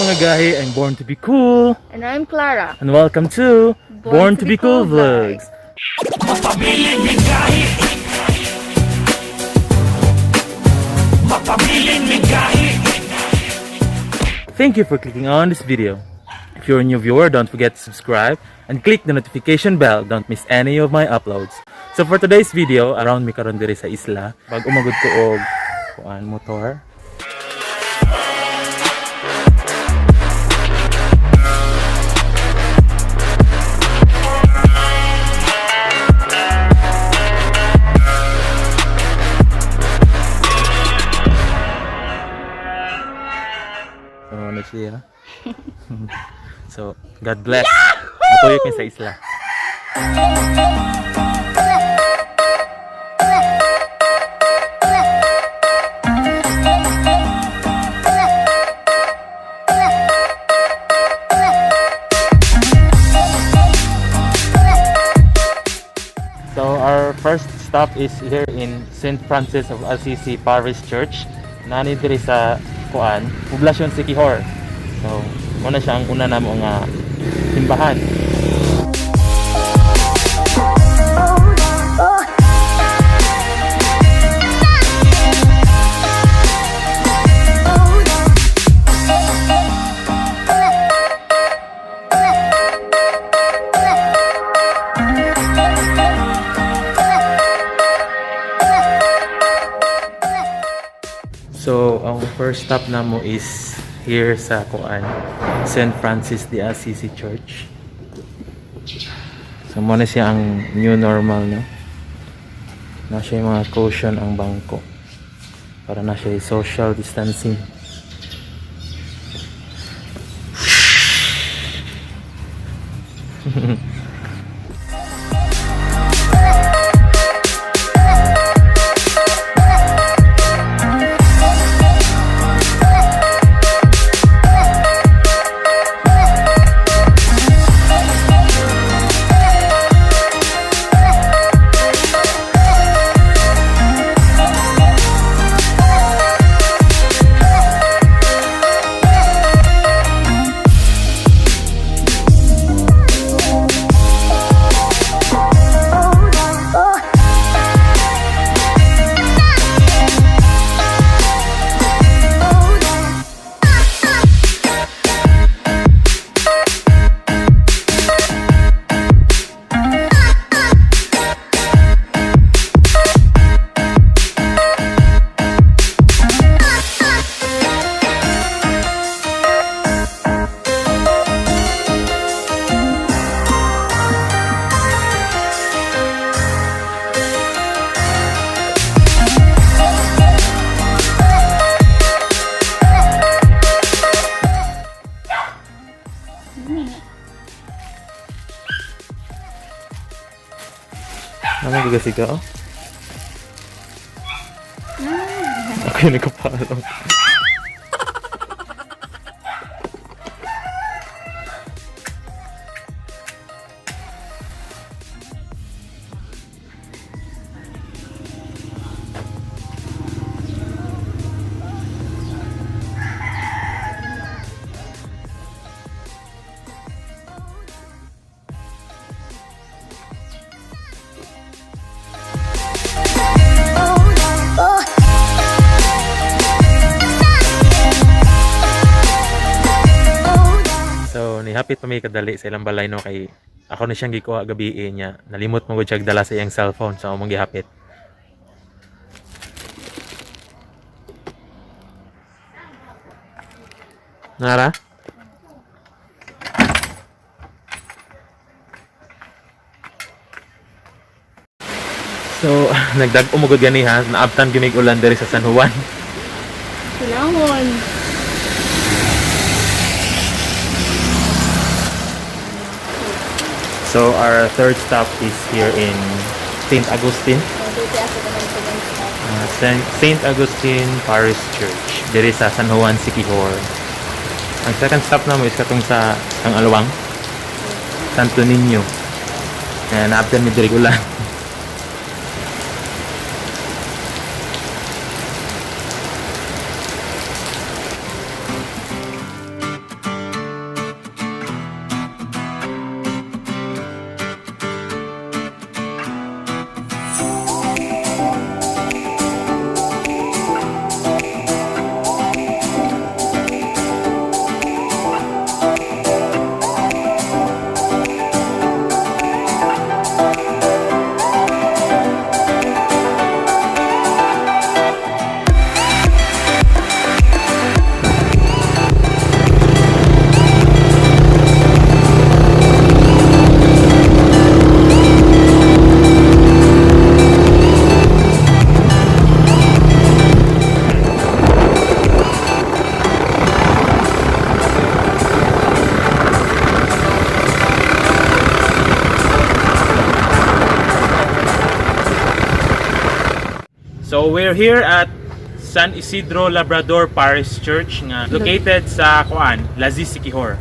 And I'm Clara. And welcome to Born to be Cool Vlogs. Mapabiling may gahi. Mapabiling may gahi. Thank you for clicking on this video. If you're a new viewer, don't forget to subscribe and click the notification bell. Don't miss any of my uploads. So for today's video, around mi karon diri sa Isla. Pag umagod ko og kuan motor. Siya. So, God bless. Matuyok niya sa Isla. So, our first stop is here in St. Francis of Assisi Parish Church. Nani diri sa kuan, Poblasyon Sikihor. So, muna siya ang una namo nga simbahan. So, ang first stop namo is here sa kuan, St. Francis de Assisi Church. So, muna siya ang new normal, no? Na siya yung mga caution ang bangko. Para na siya yung social distancing. Ano gigasig ka, oh? Ako yung nagkapalo. Hapit pa may kadali sa ilang balay, no, kay ako na siyang gikuha gabi niya. Nalimot mo gud siya dala sa iyang cellphone, so among gihapit. Nara? So, nagdag umugod gani ha, naabtan ginig ulan diri sa San Juan. Kailangan. So our third stop is here in St. Augustine. St. Augustine Parish Church. Diri sa San Juan, Sikihor. Ang second stop naman is katong sa ang Alawang, Santo Niño. Naabtan mi diri ulan. So we're here at San Isidro Labrador Parish Church nga located sa kuan, Lazi, Siquijor.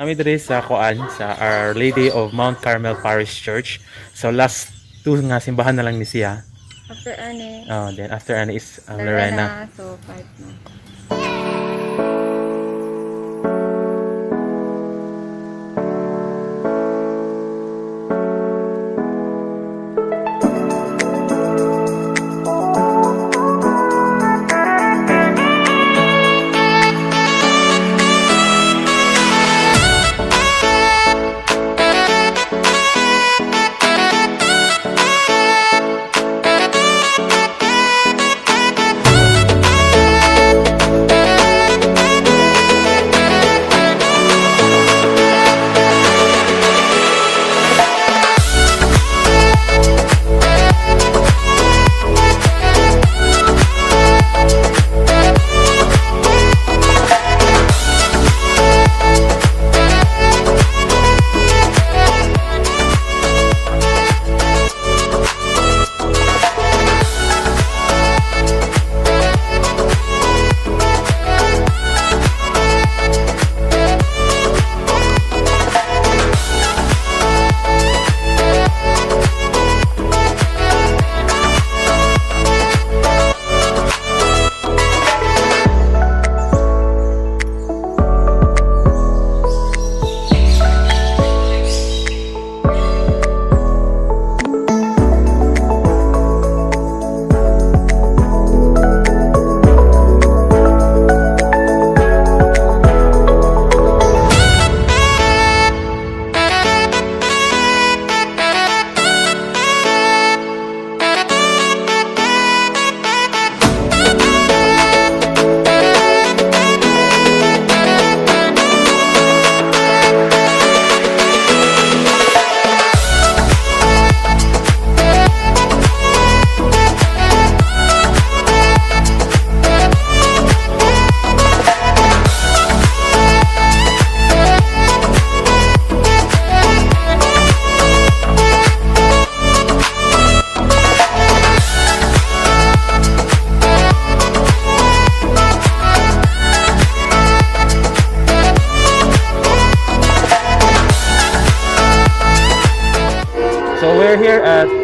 Kami diri sa kuan sa Our Lady of Mount Carmel Parish Church. So last two nga simbahan na lang ni siya. After ani, Then after ani is Lorena, Lorena. so 5 na.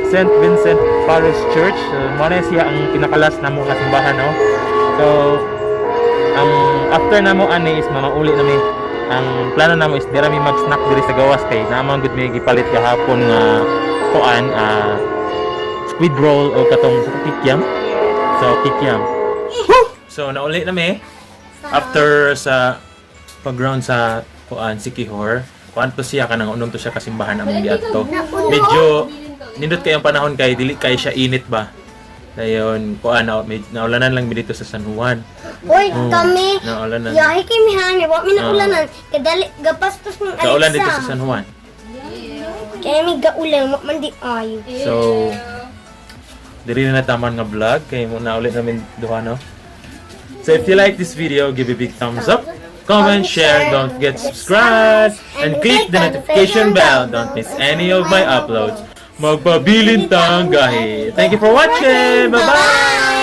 St. Vincent Parish Church. So, muna siya ang pinakalas na mo kasimbahan, no? So, ang after na mo ani is mamauli na mi. Ang plano na mo is dira mi mag-snack diri sa gawas kay naman gud mi gipalit kahapon nga kuan squid roll o katong kikiam. So, kikiam. So, nauli na mi after sa pag-round sa kuan si Kihor. Kuan to siya kanang unom to siya kasimbahan among giadto. Medyo nindot kayong panahon kay dili kay siya init ba. Dayon kuan naulanan lang mi dito sa San Juan. Uy, kami. Naulanan. Yahi kay mihani, wa mi naulanan. Kadali gapastos ng Alexa. Kaulan dito sa San Juan. Kaya mi gaulan, wa man di ayo. So diri na taman nga vlog kay mo na ulit namin duha no. So if you like this video, give a big thumbs up. Comment, share, don't forget to subscribe, and click the notification bell. Don't miss any of my uploads. Magpabilin tang gahi. Thank you for watching. Bye-bye!